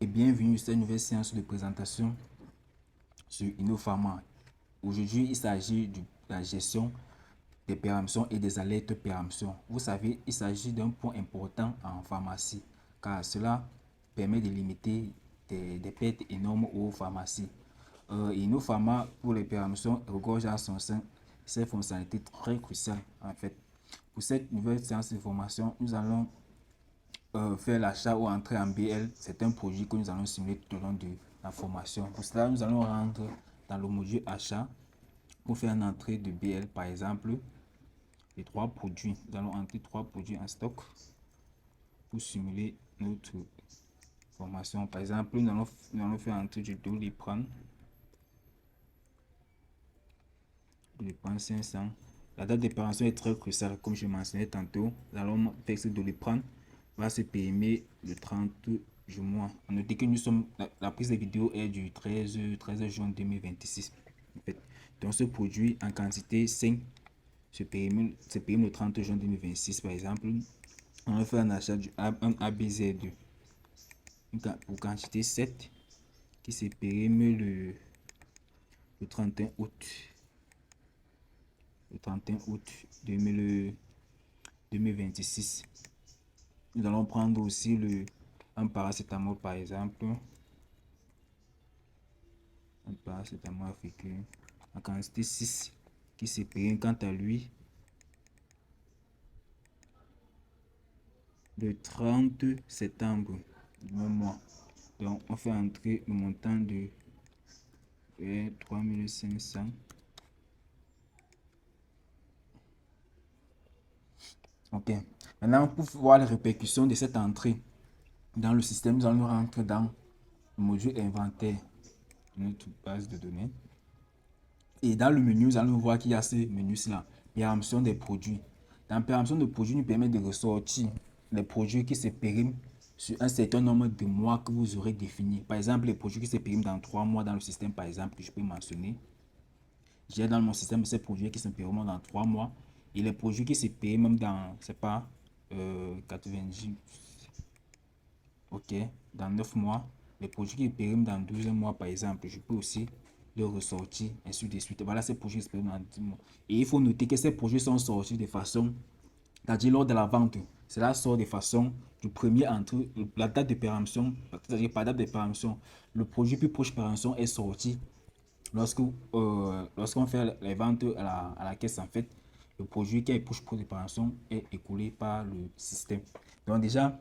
et bienvenue sur cette nouvelle séance de présentation sur InnoPharma. Aujourd'hui, il s'agit de la gestion des péremptions et des alertes péremptions. Vous savez, il s'agit d'un point important en pharmacie car cela permet de limiter des pertes énormes aux pharmacies. InnoPharma, pour les péremptions, regorge à son sein ces fonctionnalités très cruciales en fait. Pour cette nouvelle séance de formation, nous allons faire l'achat ou entrer en BL. C'est un produit que nous allons simuler tout au long de la formation. Pour cela, nous allons rentrer dans le module achat pour faire une entrée de BL. Par exemple, les trois produits. Nous allons entrer trois produits en stock pour simuler notre formation. Par exemple, nous allons faire entrer du Doliprane. Doliprane 500. La date d'opération est très cruciale, comme je mentionnais tantôt. Nous allons faire ce Doliprane va se périmer le 30 du mois. Notez que nous sommes, la prise de vidéo est du 13 juin 2026. En fait. Donc ce produit en quantité 5 se périme le 30 juin 2026 par exemple. On va faire un achat du un ABZ2 pour quantité 7 qui se périme le 31 août. Le 31 août 2026. Nous allons prendre aussi un paracétamol par exemple. Un paracétamol africain en quantité 6 qui se périme quant à lui le 30 septembre du même mois. Donc on fait entrer le montant de 3500. Ok. Maintenant, pour voir les répercussions de cette entrée dans le système, nous allons rentrer dans le module inventaire de notre base de données. Et dans le menu, nous allons voir qu'il y a ce menu-là, péremption des produits. Dans péremption de produits, nous permet de ressortir les produits qui se périment sur un certain nombre de mois que vous aurez défini. Par exemple, les produits qui se périment dans 3 mois dans le système, par exemple, que je peux mentionner. J'ai dans mon système ces produits qui se périment dans 3 mois. Et les produits qui se périment même dans, c'est pas, 90, ok, dans 9 mois. Les produits qui périment dans 12 mois, par exemple, je peux aussi le ressortir, ainsi de suite. Voilà ces projets qui se périment dans 10 mois. Et il faut noter que ces projets sont sortis de façon, c'est-à-dire lors de la vente, cela sort de façon du premier entre la date de péremption, c'est-à-dire par date de péremption, le produit plus proche de péremption est sorti lorsqu'on fait les ventes à la caisse en fait. Le produit qui est proche de péremption est écoulé par le système. Donc déjà,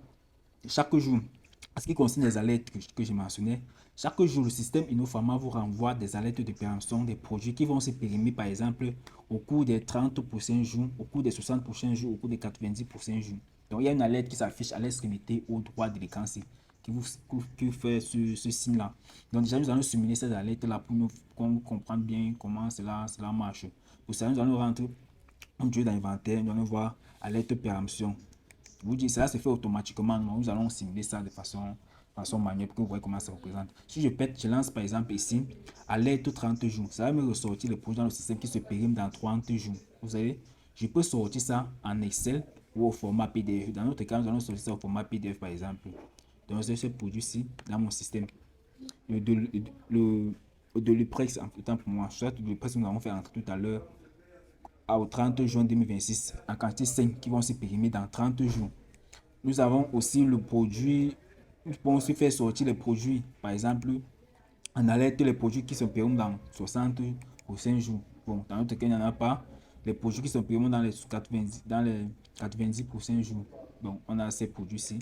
chaque jour, en ce qui concerne les alertes que j'ai mentionnées, chaque jour, le système InnoPharma vous renvoie des alertes de péremption des produits qui vont se périmer, par exemple, au cours des 30 prochains jours, au cours des 60 prochains jours, au cours des 90 prochains jours. Donc, il y a une alerte qui s'affiche à l'extrémité au droit de l'écran qui fait ce signe-là. Donc, déjà, nous allons simuler ces alertes-là pour nous comprendre bien comment cela marche. Pour ça, nous allons rentrer dans l'inventaire, nous allons voir alerte péremption. Vous dites, cela se fait automatiquement. Nous allons simuler ça de façon manuelle pour que vous voyez comment ça représente. Si je lance par exemple ici, alerte 30 jours, ça va me ressortir le projet dans le système qui se périme dans 30 jours. Vous savez, je peux sortir ça en Excel ou au format PDF. Dans notre cas, nous allons sortir ça au format PDF par exemple. Donc, c'est ce produit-ci dans mon système. Le Doliprex, autant pour moi, soit le Doliprex, nous avons fait entrer tout à l'heure au 30 juin 2026 en quantité 5 qui vont se périmer dans 30 jours. Nous avons aussi le produit, nous pouvons aussi faire sortir les produits, par exemple, en alerte les produits qui se périment dans 60 ou 5 jours. Bon, dans notre cas, il n'y en a pas. Les produits qui se périment dans les 90 prochains jours. Donc, on a ces produits-ci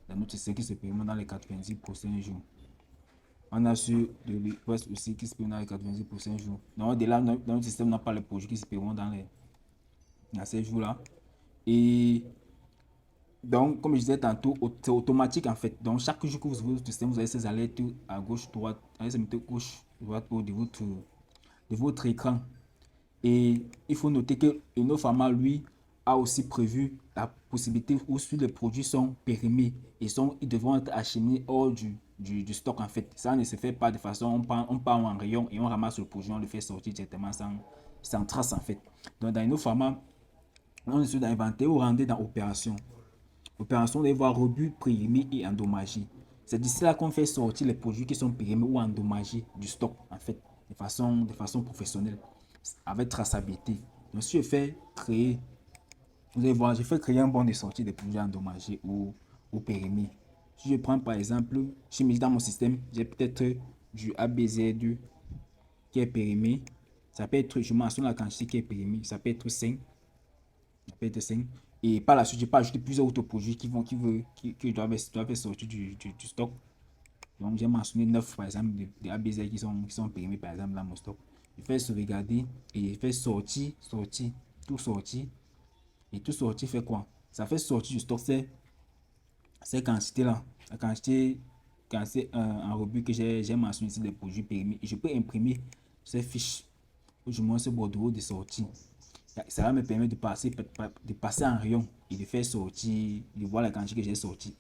dans notre système qui se périment dans les 90 prochains jours. On a sur de l'Ouest aussi qui se périment dans les 90 prochains jours. Donc, au-delà, dans notre système, on n'a pas les produits qui se périment dans ces jours-là. Et donc, comme je disais tantôt, c'est automatique en fait. Donc, chaque jour que vous ouvrez le système, vous avez ces alertes à gauche, droite, gauche, droite au de votre écran. Et il faut noter que InnoPharma, lui, a aussi prévu la possibilité où si les produits sont périmés et ils devront être acheminés hors du stock en fait. Ça ne se fait pas de façon, on part en rayon et on ramasse le produit, on le fait sortir directement sans trace en fait. Donc, dans InnoPharma, on est sur l'inventaire ou rendre dans opération. Opération de voir rebut, périmé et endommagé. C'est d'ici là qu'on fait sortir les produits qui sont périmés ou endommagés du stock, en fait, de façon professionnelle, avec traçabilité. Donc, si je fais créer, vous allez voir, je fais créer un bon de sortie des produits endommagés ou périmés. Si je prends par exemple, je me dis dans mon système, j'ai peut-être du ABZ2 qui est périmé. Ça peut être, je mentionne la quantité qui est périmée, ça peut être 5. Ça peut être 5. Et par la suite, je peux ajouter plusieurs autres produits qui doivent être sortis du stock. Donc, j'ai mentionné 9 par exemple de ABZ qui sont périmés par exemple dans mon stock. Je fais sauvegarder et je fais tout sortir. Et tout sortir fait quoi? Ça fait sortir du stock ces quantités-là. La quantité en rebut que j'ai mentionné ici des produits périmés. Et je peux imprimer ces fiches, ou du moins ce bordereau de sortie. Ça va me permettre de passer en rayon et de faire sortir, de voir la quantité que j'ai sorti.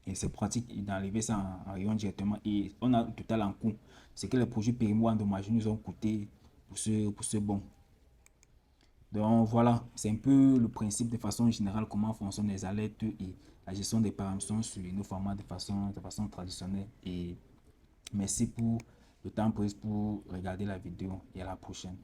Et c'est pratique d'enlever ça en rayon directement. Et on a le total en coût. C'est que les produits périmés endommagés nous ont coûté pour ce bon. Donc voilà, c'est un peu le principe de façon générale comment fonctionnent les alertes et la gestion des péremptions sur nos formats de façon traditionnelle. Et merci pour le temps pris pour regarder la vidéo et à la prochaine.